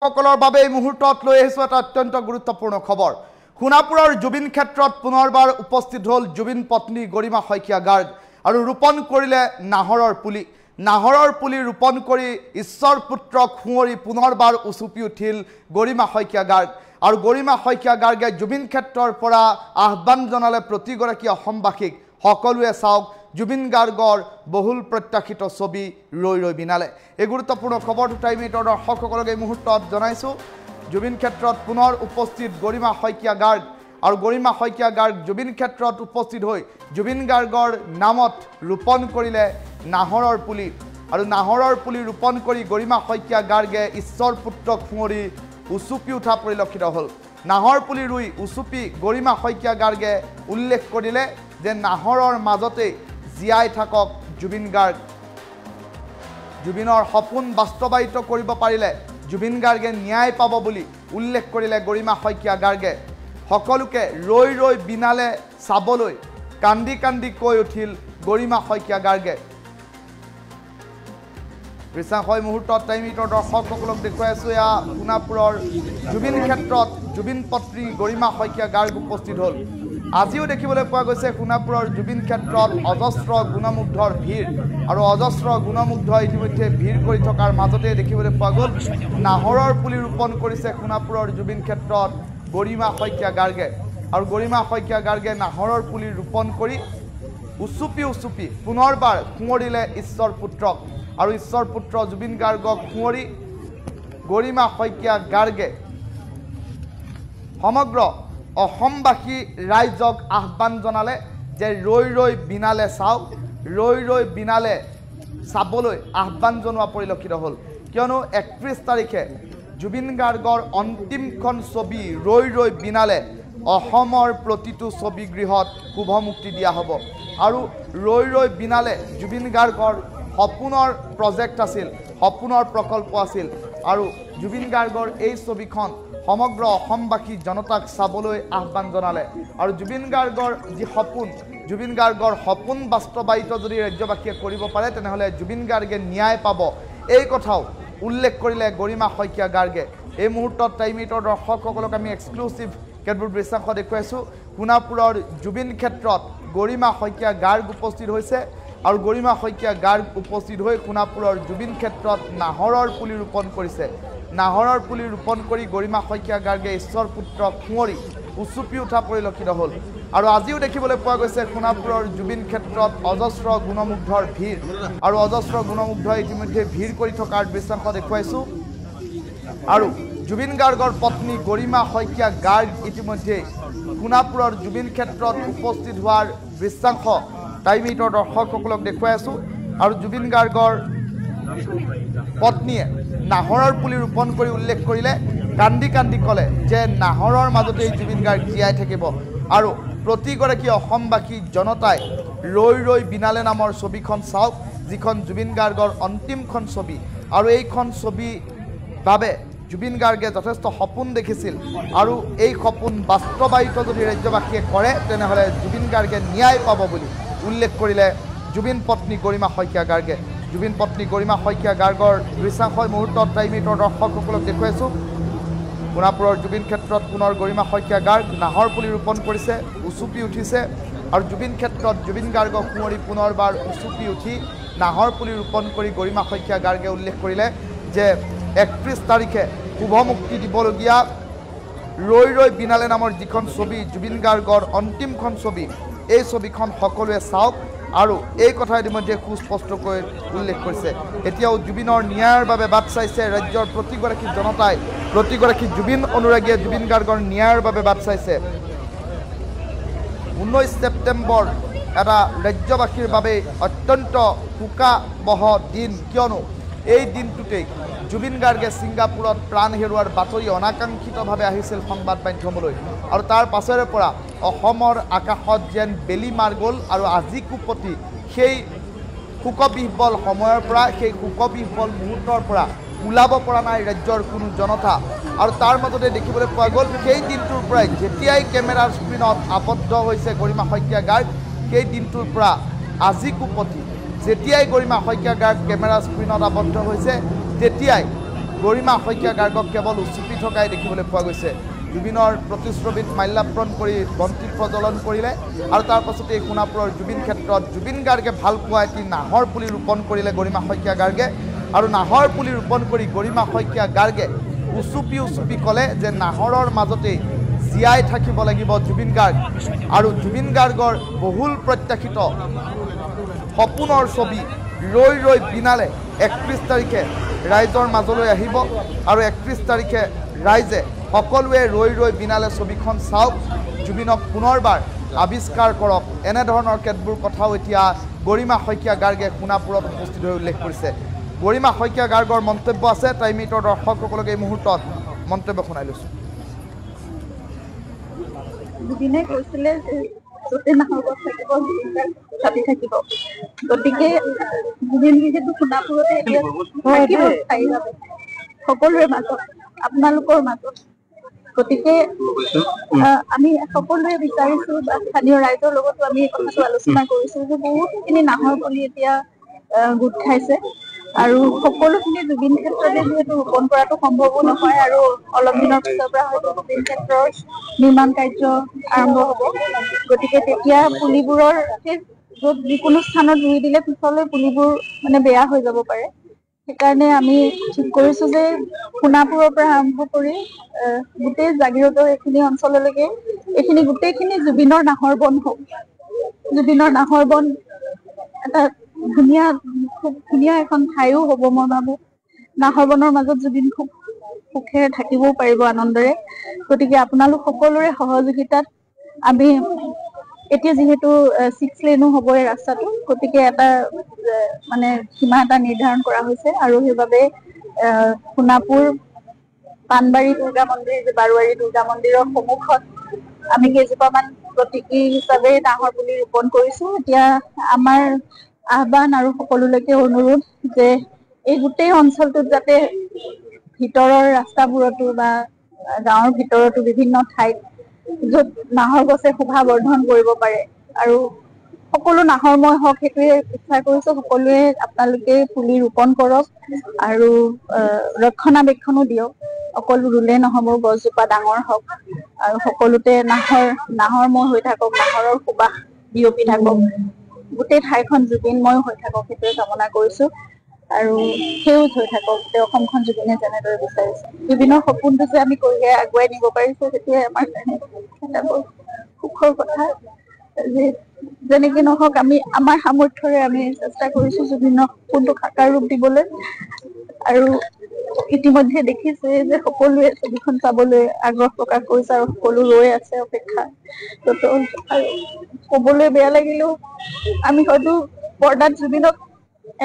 সকলৰ বাবে এই মুহূৰ্তত লৈ আহিছো এটা অত্যন্ত গুৰুত্বপূৰ্ণ খবৰ। সোণাপুৰৰ জুবিন ক্ষেত্ৰত পুনৰবাৰ উপস্থিত হ'ল জুবিন পত্নী গৰিমা শইকীয়া গাৰ্গ আৰু ৰোপণ কৰিলে নাহৰৰ পুলি। নাহৰৰ পুলি ৰোপণ কৰি ঈশ্বৰ পুত্ৰক সুঁৱৰি পুনৰবাৰ উচুপি উঠিল গৰিমা শইকীয়া গাৰ্গ। আৰু গৰিমা শইকীয়া গাৰ্গে জুবিন ক্ষেত্ৰৰ পৰা আহ্বান জনালে প্ৰতিগৰাকী অসমবাসীক, সকলোৱে চাওক জুবিন গাৰ্গৰ বহুল প্ৰত্যাশিত ছবি ৰৈ ৰৈ বিনালে। এই গুৰুত্বপূৰ্ণ খবৰটো টাইম এইটৰ দৰ্শকসকলক এই মুহূৰ্তত জনাইছোঁ। জুবিন ক্ষেত্ৰত পুনৰ উপস্থিত গৰিমা শইকীয়া গাৰ্গ আৰু গৰিমা শইকীয়া গাৰ্গ জুবিন ক্ষেত্ৰত উপস্থিত হৈ জুবিন গাৰ্গৰ নামত ৰোপণ কৰিলে নাহৰৰ পুলি। আৰু নাহৰৰ পুলি ৰোপণ কৰি গৰিমা শইকীয়া গাৰ্গে ঈশ্বৰ পুত্ৰক সুঁৱৰি উচুপি উঠা পৰিলক্ষিত হ'ল। নাহৰ পুলি ৰুই উচুপি গৰিমা শইকীয়া গাৰ্গে উল্লেখ কৰিলে যে নাহৰৰ মাজতেই জীয়াই থাকক জুবিন গাৰ্গ। জুবিনৰ সপোন বাস্তৱায়িত কৰিব পাৰিলে জুবিন গাৰ্গে ন্যায় পাব বুলি উল্লেখ কৰিলে গৰিমা শইকীয়া গাৰ্গে। সকলোকে ৰৈ ৰৈ বিনালে চাবলৈ কান্দি কান্দি কৈ উঠিল গৰিমা শইকীয়া গাৰ্গে। ৰিচাংশয় মুহূৰ্তত টাইম এইটৰ দৰ্শকসকলক দেখুৱাই আছোঁ। এয়া সোণাপুৰৰ জুবিন ক্ষেত্ৰত জুবিন পত্নী গৰিমা শইকীয়া গাৰ্গ উপস্থিত হ'ল। আজিও দেখিবলৈ পোৱা গৈছে সোণাপুৰৰ জুবিন ক্ষেত্ৰত অজস্ৰ গুণমুগ্ধৰ ভিৰ আৰু অজস্ৰ গুণমুগ্ধ ইতিমধ্যে ভিৰ কৰি থকাৰ মাজতে দেখিবলৈ পোৱা গ'ল নাহৰৰ পুলি ৰোপণ কৰিছে সোণাপুৰৰ জুবিন ক্ষেত্ৰত গৰিমা শইকীয়া গাৰ্গে। আৰু গৰিমা শইকীয়া গাৰ্গে নাহৰৰ পুলি ৰোপণ কৰি উচুপি উচুপি পুনৰবাৰ সুঁৱৰিলে ঈশ্বৰ পুত্ৰক। আৰু ঈশ্বৰ পুত্ৰ জুবিন গাৰ্গক সুঁৱৰি গৰিমা শইকীয়া গাৰ্গে সমগ্ৰ অসমবাসী ৰাইজক আহ্বান জনালে যে ৰৈ ৰৈ বিনালে চাওক, ৰৈ ৰৈ বিনালে চাবলৈ আহ্বান জনোৱা পৰিলক্ষিত হ'ল। কিয়নো 31 তাৰিখে জুবিন গাৰ্গৰ অন্তিমখন ছবি ৰৈ ৰৈ বিনালে অসমৰ প্ৰতিটো ছবিগৃহত শুভমুক্তি দিয়া হ'ব। আৰু ৰৈ ৰৈ বিনালে জুবিন গাৰ্গৰ সপোনৰ প্ৰজেক্ট আছিল, সপোনৰ প্ৰকল্প আছিল। আৰু জুবিন গাৰ্গৰ এই ছবিখন সমগ্ৰ অসমবাসী জনতাক চাবলৈ আহ্বান জনালে। আৰু জুবিন গাৰ্গৰ যি সপোন, জুবিন গাৰ্গৰ সপোন বাস্তৱায়িত যদি ৰাজ্যবাসীয়ে কৰিব পাৰে তেনেহ'লে জুবিন গাৰ্গে ন্যায় পাব, এই কথাও উল্লেখ কৰিলে গৰিমা শইকীয়া গাৰ্গে। এই মুহূৰ্তত টাইম এইটৰ দৰ্শকসকলক আমি এক্সক্লুচিভ কেতবোৰ দৃশ্যাংশ দেখুৱাইছোঁ। সোণাপুৰৰ জুবিন ক্ষেত্ৰত গৰিমা শইকীয়া গাৰ্গ উপস্থিত হৈছে আৰু গৰিমা শইকীয়া গাৰ্গ উপস্থিত হৈ সোণাপুৰৰ জুবিন ক্ষেত্ৰত নাহৰৰ পুলি ৰোপণ কৰিছে। নাহৰৰ পুলি ৰোপণ কৰি গৰিমা শইকীয়া গাৰ্গে ঈশ্বৰ পুত্ৰক সুঁৱৰি উচুপি উঠা পৰিলক্ষিত হ'ল। আৰু আজিও দেখিবলৈ পোৱা গৈছে সোণাপুৰৰ জুবিন ক্ষেত্ৰত অজস্ৰ গুণমুগ্ধৰ ভিৰ আৰু অজস্ৰ গুণমুগ্ধই ইতিমধ্যে ভিৰ কৰি থকাৰ দৃশ্যাংশ দেখুৱাইছোঁ। আৰু জুবিন গাৰ্গৰ পত্নী গৰিমা শইকীয়া গাৰ্গ ইতিমধ্যে সোণাপুৰৰ জুবিন ক্ষেত্ৰত উপস্থিত হোৱাৰ দৃশ্যাংশ টাইম এইটৰ দৰ্শকসকলক দেখুৱাই আছোঁ। আৰু জুবিন গাৰ্গৰ পত্নীয়ে নাহৰৰ পুলি ৰোপণ কৰি উল্লেখ কৰিলে, কান্দি কান্দি ক'লে যে নাহৰৰ মাজতেই জুবিন গাৰ্গ জীয়াই থাকিব। আৰু প্ৰতিগৰাকী অসমবাসী জনতাই ৰৈ ৰৈ বিনালে নামৰ ছবিখন চাওক, যিখন জুবিন গাৰ্গৰ অন্তিমখন ছবি। আৰু এইখন ছবি বাবে জুবিন গাৰ্গে যথেষ্ট সপোন দেখিছিল আৰু এই সপোন বাস্তৱায়িত যদি ৰাজ্যবাসীয়ে কৰে তেনেহ'লে জুবিন গাৰ্গে ন্যায় পাব বুলি উল্লেখ কৰিলে জুবিন পত্নী গৰিমা শইকীয়া গাৰ্গে। জুবিন পত্নী গৰিমা শইকীয়া গাৰ্গৰ দৃশ্যাংশই মুহূৰ্তত টাইম এইটৰ দৰ্শকসকলক দেখুৱাইছোঁ। সোণাপুৰৰ জুবিন ক্ষেত্ৰত পুনৰ গৰিমা শইকীয়া গাৰ্গ নাহৰ পুলি ৰোপণ কৰিছে, উচুপি উঠিছে। আৰু জুবিন ক্ষেত্ৰত জুবিন গাৰ্গক সুঁৱৰি পুনৰবাৰ উচুপি উঠি নাহৰ পুলি ৰোপণ কৰি গৰিমা শইকীয়া গাৰ্গে উল্লেখ কৰিলে যে 31 তাৰিখে শুভমুক্তি দিবলগীয়া ৰৈ ৰৈ বিনালে নামৰ যিখন ছবি জুবিন গাৰ্গৰ অন্তিমখন ছবি, এই ছবিখন সকলোৱে চাওক। আৰু এই কথা ইতিমধ্যে সুস্পষ্টকৈ উল্লেখ কৰিছে। এতিয়াও জুবিনৰ ন্যায়ৰ বাবে বাট চাইছে ৰাজ্যৰ প্ৰতিগৰাকী জনতাই, প্ৰতিগৰাকী জুবিন অনুৰাগীয়ে জুবিন গাৰ্গৰ ন্যায়ৰ বাবে বাট চাইছে। 19 ছেপ্টেম্বৰ এটা ৰাজ্যবাসীৰ বাবে অত্যন্ত শোকাবহ দিন, কিয়নো এই দিনটোতেই জুবিন গাৰ্গে ছিংগাপুৰত প্ৰাণ হেৰুৱাৰ বাতৰি অনাকাংক্ষিতভাৱে আহিছিল সংবাদ মাধ্যমলৈ। আৰু তাৰ পাছৰে পৰা অসমৰ আকাশত যেন বেলি মাৰ গ'ল। আৰু আজি কুপতি সেই শোকবিহ্বল সময়ৰ পৰা, সেই শোকবিহ্বল মুহূৰ্তৰ পৰা ওলাব পৰা নাই ৰাজ্যৰ কোনো জনতা। আৰু তাৰ মাজতে দেখিবলৈ পোৱা গ'ল সেই দিনটোৰ পৰাই যেতিয়াই কেমেৰাৰ স্ক্ৰীণত আবদ্ধ হৈছে গৰিমা শইকীয়া গাৰ্গ, সেই দিনটোৰ পৰা আজি কুপতি যেতিয়াই গৰিমা শইকীয়া গাৰ্গ কেমেৰা স্ক্ৰীণত আবদ্ধ হৈছে তেতিয়াই গৰিমা শইকীয়া গাৰ্গক কেৱল উচুপি থকাই দেখিবলৈ পোৱা গৈছে। জুবিনৰ প্ৰতিশ্ৰুতিত মাল্যাৰ্পণ কৰি বন্তি প্ৰজ্বলন কৰিলে আৰু তাৰ পাছতে এই সোণাপুৰৰ জুবিন ক্ষেত্ৰত জুবিন গাৰ্গে ভাল পোৱা এটি নাহৰ পুলি ৰোপণ কৰিলে গৰিমা শইকীয়া গাৰ্গে আৰু নাহৰ পুলি ৰোপণ কৰি গৰিমা শইকীয়া গাৰ্গে উচুপি ক'লে যে নাহৰৰ মাজতেই জীয়াই থাকিব লাগিব জুবিন গাৰ্গ আৰু জুবিন গাৰ্গৰ বহুল প্ৰত্যাশিত সপোনৰ ছবি ৰৈ ৰৈ বিনালে 31 তাৰিখে ৰাইজৰ মাজলৈ আহিব আৰু 31 তাৰিখে ৰাইজে সকলোৱে ৰৈ ৰৈ বিনালে ছবিখন চাওক, জুবিনক পুনৰবাৰ আৱিষ্কাৰ কৰক। এনেধৰণৰ কেতবোৰ কথাও এতিয়া গৰিমা শইকীয়া গাৰ্গে সোণাপুৰত উপস্থিত হৈ উল্লেখ কৰিছে। গৰিমা শইকীয়া গাৰ্গৰ মন্তব্য আছে, টাইম মিনিটৰ দৰ্শকসকলক এই মুহূৰ্তত মন্তব্য শুনাই লৈছোঁ। জুবিনে কৈছিলে যে য'তে নাহৰ গছ থাকিব চাবি থাকিব, গতিকে জুবিন যিহেতু সোণাপুৰতে এতিয়া থাকিব স্থায়ীভাৱে সকলোৰে মাজত, আপোনালোকৰ মাজত। গতিকে আমি সকলোৱে বিচাৰিছো বা স্থানীয় ৰাইজৰ লগতো আমি এই কথাটো আলোচনা কৰিছো যে বহুতখিনি নাহৰ পুলি এতিয়া গোট খাইছে আৰু সকলোখিনি জুবিন ক্ষেত্ৰতে যিহেতু ৰোপণ কৰাটো সম্ভৱো নহয় আৰু অলপ দিনৰ পিছৰ পৰা হয়তো জুবিন ক্ষেত্ৰৰ নিৰ্মাণ কাৰ্য আৰম্ভ হ'ব। গতিকে তেতিয়া পুলিবোৰৰ য'ত যিকোনো স্থানত ৰুই দিলে পিছলৈ পুলিবোৰ মানে বেয়া হৈ যাব পাৰে। সেইকাৰণে আমি ঠিক কৰিছো যে সোণাপুৰৰ পৰা আৰম্ভ কৰি গোটেই জাগিৰোডৰ এইখিনি অঞ্চললৈকে এইখিনি গোটেইখিনি জুবিনৰ নাহৰ বন হওক। জুবিনৰ নাহৰ বন এটা খুব ধুনীয়া এখন ঠাইও হ'ব মই ভাবো। নাহৰ বনৰ মাজত জুবিন খুব সুখেৰে থাকিবও পাৰিব আনন্দৰে। গতিকে আপোনালোক সকলোৰে সহযোগিতাত আমি এতিয়া যিহেতু 6 লেনো হ'ব এই ৰাস্তাটো, গতিকে এটা মানে সীমা এটা নিৰ্ধাৰণ কৰা হৈছে আৰু সেইবাবে সোণাপুৰ পাণবাৰী দুৰ্গা মন্দিৰ, বাৰোৱাৰী দুৰ্গা মন্দিৰৰ সন্মুখত আমি কেইজোপামান প্ৰতীকী হিচাপে নাহৰ পুলি ৰোপণ কৰিছো। এতিয়া আমাৰ আহ্বান আৰু সকলোলৈকে অনুৰোধ যে এই গোটেই অঞ্চলটোত যাতে ভিতৰৰ ৰাস্তাবোৰতো বা গাঁৱৰ ভিতৰতো বিভিন্ন ঠাইত য'ত নাহৰ গছে শোভা বৰ্ধন কৰিব পাৰে আৰু সকলো নাহৰময় হওক সেইটোৱে ইচ্ছা কৰিছো। সকলোৱে আপোনালোকে পুলি ৰোপণ কৰক আৰু ৰক্ষণাবেক্ষণো দিয়ক। অকল ৰুলে নহ'ব, গছজোপা ডাঙৰ হওক আৰু সকলোতে নাহৰময় হৈ থাকক, নাহৰৰ সুবাস বিয়পি থাকক, গোটেই ঠাইখন জুবিনময় হৈ থাকক, সেইটোৱে কামনা কৰিছো আৰু সেউজ হৈ থাকক গোটেই অসমখন জুবিনে যেনেদৰে বিচাৰিছে। জুবিনৰ সপোনটো যে আমি কৰিহে আগুৱাই নিব পাৰিছো সেইটোৱে আমাৰ কাৰণে এটা বৰ সুখৰ কথা। যেনেকে নহওক আমি আমাৰ সামৰ্থ্যৰে আমি চেষ্টা কৰিছো জুবিনক সপোনটোক সাকাৰ ৰূপ দিবলৈ আৰু ইতিমধ্যে দেখিছে যে সকলোৱে ছবিখন চাবলৈ আগ্ৰহ প্ৰকাশ কৰিছে আৰু সকলো ৰৈ আছে অপেক্ষাত। আৰু কবলৈ বেয়া লাগিলেও আমি হয়তো পৰ্দাত জুবিনক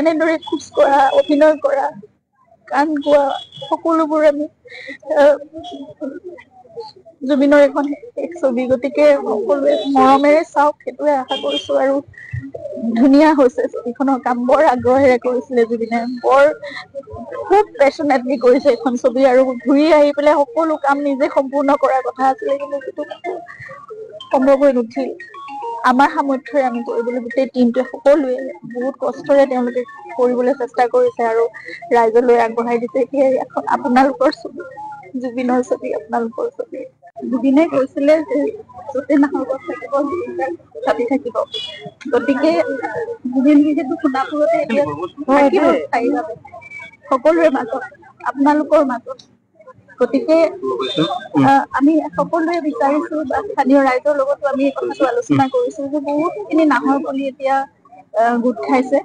এনেদৰে খোজ কঢ়া, অভিনয় কৰা, গান গোৱা সকলোবোৰ আমি জুবিনৰ এখন শেষ ছবি, গতিকে সকলোৱে মৰমেৰে চাওক সেইটোৱে আশা কৰিছো। আৰু ধুনীয়া হৈছে ছবিখনৰ কাম, বৰ আগ্ৰহেৰে কৰিছিলে জুবিনে, খুব পেচনেটলি কৰিছে এইখন ছবি আৰু ঘূৰি আহি পেলাই সকলো কাম নিজে সম্পূৰ্ণ কৰাৰ কথা আছিলে, কিন্তু সেইটো সম্ভৱ হৈ নুঠিল। আমাৰ সামৰ্থ্যৰে আমি কৰিবলৈ গোটেই টিমটোৱে সকলোৱে বহুত কষ্টৰে তেওঁলোকে কৰিবলৈ চেষ্টা কৰিছে আৰু ৰাইজলৈ আগবঢ়াই দিছে। সেয়ে আপোনালোকৰ ছবি, জুবিনৰ ছবি, আপোনালোকৰ ছবি। জুবিনে কৈছিলে যে য'তে নাহৰ গছ থাকিব চাবি থাকিব, গতিকে জুবিন যিহেতু সোণাপুৰতে এতিয়া থাকিব স্থায়ীভাৱে সকলোৰে মাজত, আপোনালোকৰ মাজত। গতিকে আমি সকলোৱে বিচাৰিছো বা স্থানীয় ৰাইজৰ লগতো আমি এই কথাটো আলোচনা কৰিছো যে বহুতখিনি নাহৰ পুলি এতিয়া গোট খাইছে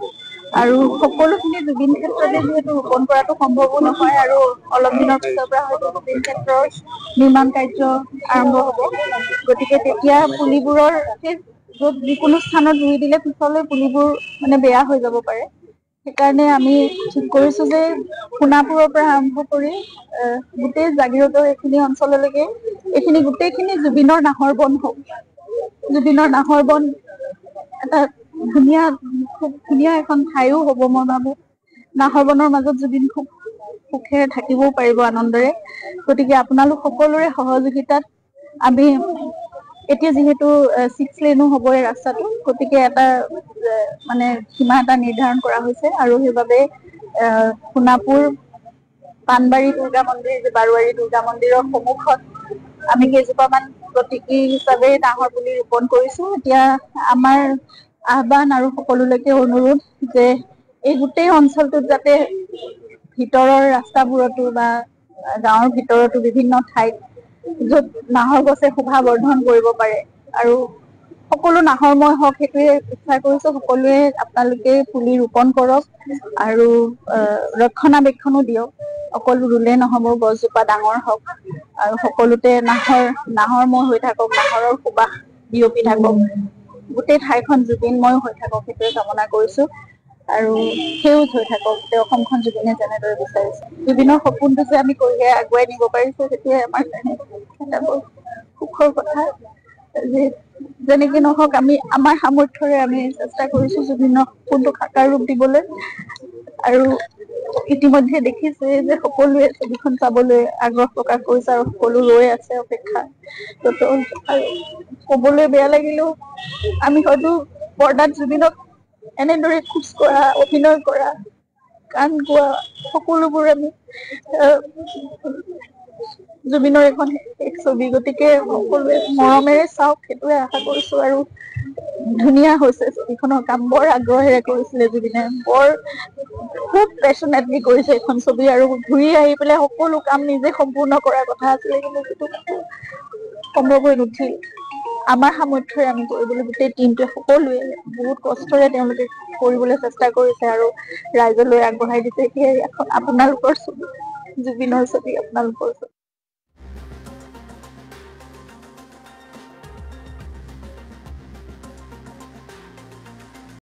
আৰু সকলোখিনি জুবিন ক্ষেত্ৰতে যিহেতু ৰোপণ কৰাটো সম্ভৱো নহয় আৰু অলপ দিনৰ পিছৰ পৰা হয়তো জুবিন ক্ষেত্ৰৰ নিৰ্মাণ কাৰ্য আৰম্ভ হ'ব। গতিকে তেতিয়া পুলিবোৰৰ য'ত যিকোনো স্থানত ৰুই দিলে পিছলৈ পুলিবোৰ মানে বেয়া হৈ যাব পাৰে। সেইকাৰণে আমি ঠিক কৰিছো যে সোণাপুৰৰ পৰা আৰম্ভ কৰি গোটেই জাগিৰোডৰ এইখিনি অঞ্চললৈকে এইখিনি গোটেইখিনি জুবিনৰ নাহৰ বন হওক। জুবিনৰ নাহৰ বন এটা খুব ধুনীয়া এখন ঠাইও হ'ব মই ভাবো। নাহৰ বনৰ মাজত জুবিন খুব সুখেৰে থাকিবও পাৰিব আনন্দৰে। গতিকে আপোনালোক সকলোৰে সহযোগিতাত আমি এতিয়া যিহেতু 6 লেনো হ'ব এই ৰাস্তাটো, গতিকে এটা মানে সীমা এটা নিৰ্ধাৰণ কৰা হৈছে আৰু সেইবাবে সোণাপুৰ পানবাৰী দুৰ্গা মন্দিৰ, যে বাৰোৱাৰী দুৰ্গা মন্দিৰৰ সন্মুখত আমি কেইজোপামান প্ৰতীকী হিচাপে নাহৰ পুলি ৰোপণ কৰিছো। এতিয়া আমাৰ আহ্বান আৰু সকলোলৈকে অনুৰোধ যে এই গোটেই অঞ্চলটোত যাতে ভিতৰৰ ৰাস্তাবোৰতো বা গাঁৱৰ ভিতৰতো বিভিন্ন ঠাইত য'ত নাহৰ গছে শোভা বৰ্ধন কৰিব পাৰে আৰু সকলো নাহৰময় হওক, সেইটোৱে ইচ্ছা কৰিছো। সকলোৱে আপোনালোকে পুলি ৰোপণ কৰক আৰু ৰক্ষণাবেক্ষণো দিয়ক। অকল ৰুলে নহব, গছজোপা ডাঙৰ হওক আৰু সকলোতে নাহৰময় হৈ থাকক, নাহৰৰ সুবাস বিয়পি থাকক, গোটেই ঠাইখন জুবিনময় হৈ থাকক, সেইটোৱে কামনা কৰিছো। আৰু সেউজ হৈ থাকক গোটেই অসমখন জুবিনে যেনেদৰে বিচাৰিছে। জুবিনৰ সপোনটো যে আমি কঢ়িয়াই আগুৱাই নিব পাৰিছো, সেইটোৱে আমাৰ কাৰণে এটা বৰ সুখৰ কথা। যেনেকে নহওক আমি আমাৰ সামৰ্থ্যৰে আমি চেষ্টা কৰিছো জুবিনক সপোনটো সাকাৰ ৰূপ দিবলৈ। আৰু ইতিমধ্যে দেখিছে যে সকলোৱে ছবিখন চাবলৈ আগ্ৰহ প্ৰকাশ কৰিছে আৰু সকলো ৰৈ আছে অপেক্ষা। আৰু কবলৈ বেয়া লাগিলেও আমি হয়তো পৰ্দাত জুবিনক এনেদৰে খোজ কঢ়া, অভিনয় কৰা, গান গোৱা, সকলোবোৰ আমি জুবিনৰ এখন শেষ ছবি, গতিকে সকলোৱে মৰমেৰে চাওক, সেইটোৱে আশা কৰিছো। আৰু ধুনীয়া হৈছে ছবিখনৰ কাম, বৰ আগ্ৰহেৰে কৰিছিলে জুবিনে, খুব পেচনেটলি কৰিছে এইখন ছবি। আৰু ঘূৰি আহি পেলাই সকলো কাম নিজে সম্পূৰ্ণ কৰাৰ কথা আছিলে, কিন্তু সেইটো সম্ভৱ হৈ নুঠিল। আমাৰ সামৰ্থ্যৰে আমি কৰিবলৈ, গোটেই টিমটোৱে সকলোৱে বহুত কষ্টৰে তেওঁলোকে কৰিবলৈ চেষ্টা কৰিছে আৰু ৰাইজলৈ আগবঢ়াই দিছে। সেয়ে আপোনালোকৰ ছবি, জুবিনৰ ছবি, আপোনালোকৰ ছবি।